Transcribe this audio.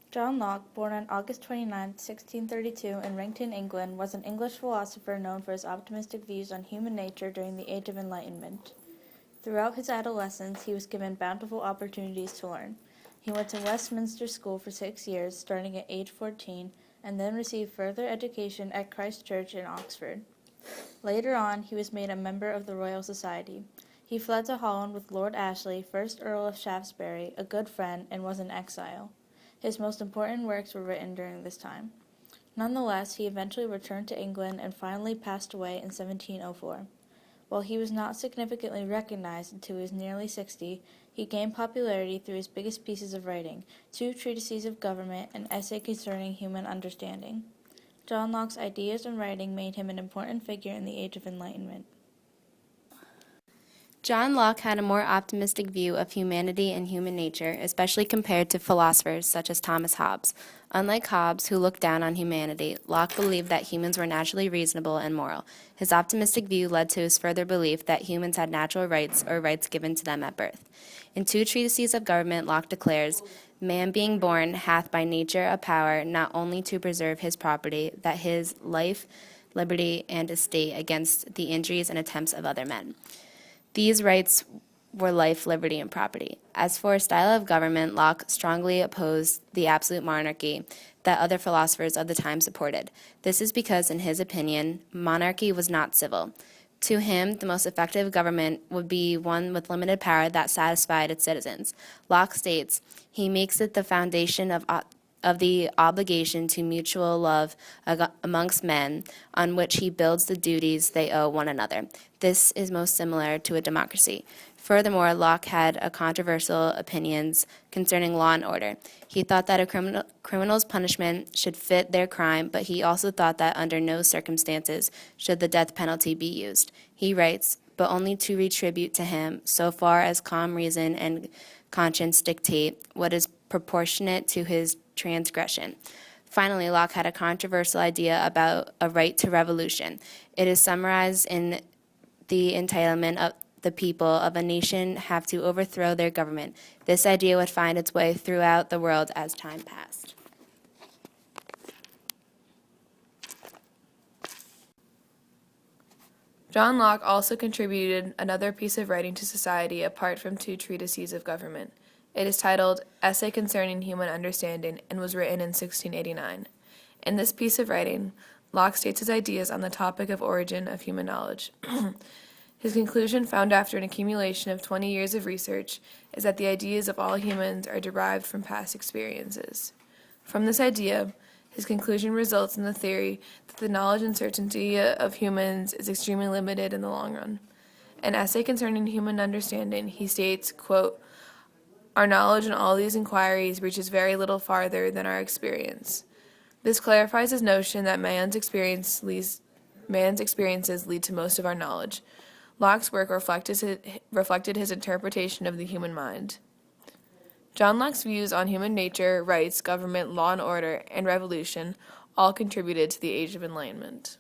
John Locke, born on August 29, 1632, in Rington, England, was an English philosopher known for his optimistic views on human nature during the Age of Enlightenment. Throughout his adolescence, he was given bountiful opportunities to learn. He went to Westminster School for 6 years, starting at age 14, and then received further education at Christ Church in Oxford. Later on, he was made a member of the Royal Society. He fled to Holland with Lord Ashley, 1st Earl of Shaftesbury, a good friend, and was in exile. His most important works were written during this time. Nonetheless, he eventually returned to England and finally passed away in 1704. While he was not significantly recognized until he was nearly 60, he gained popularity through his biggest pieces of writing, 2 treatises of government, and an essay concerning human understanding. John Locke's ideas and writing made him an important figure in the Age of Enlightenment. John Locke had a more optimistic view of humanity and human nature, especially compared to philosophers such as Thomas Hobbes. Unlike Hobbes, who looked down on humanity, Locke believed that humans were naturally reasonable and moral. His optimistic view led to his further belief that humans had natural rights or rights given to them at birth. In 2 treatises of government, Locke declares, "Man being born hath by nature a power not only to preserve his property, that his life, liberty, and estate against the injuries and attempts of other men." These rights were life, liberty, and property. As for a style of government, Locke strongly opposed the absolute monarchy that other philosophers of the time supported. This is because, in his opinion, monarchy was not civil. To him, the most effective government would be one with limited power that satisfied its citizens. Locke states, "He makes it the foundation of the obligation to mutual love amongst men, on which he builds the duties they owe one another. This is most similar to a democracy." Furthermore, Locke had controversial opinions concerning law and order. He thought that a criminal's punishment should fit their crime, but he also thought that under no circumstances should the death penalty be used. He writes, "But only to retribute to him, so far as calm reason and conscience dictate, what is proportionate to his transgression." Finally, Locke had a controversial idea about a right to revolution. It is summarized in the entitlement of the people of a nation have to overthrow their government. This idea would find its way throughout the world as time passed. John Locke also contributed another piece of writing to society apart from 2 treatises of government. It is titled Essay Concerning Human Understanding and was written in 1689. In this piece of writing, Locke states his ideas on the topic of origin of human knowledge. His conclusion, found after an accumulation of 20 years of research, is that the ideas of all humans are derived from past experiences. From this idea, his conclusion results in the theory that the knowledge and certainty of humans is extremely limited in the long run. In Essay Concerning Human Understanding, he states, quote, "Our knowledge in all these inquiries reaches very little farther than our experience." This clarifies his notion that man's experiences lead to most of our knowledge. Locke's work reflected his interpretation of the human mind. John Locke's views on human nature, rights, government, law and order, and revolution all contributed to the Age of Enlightenment.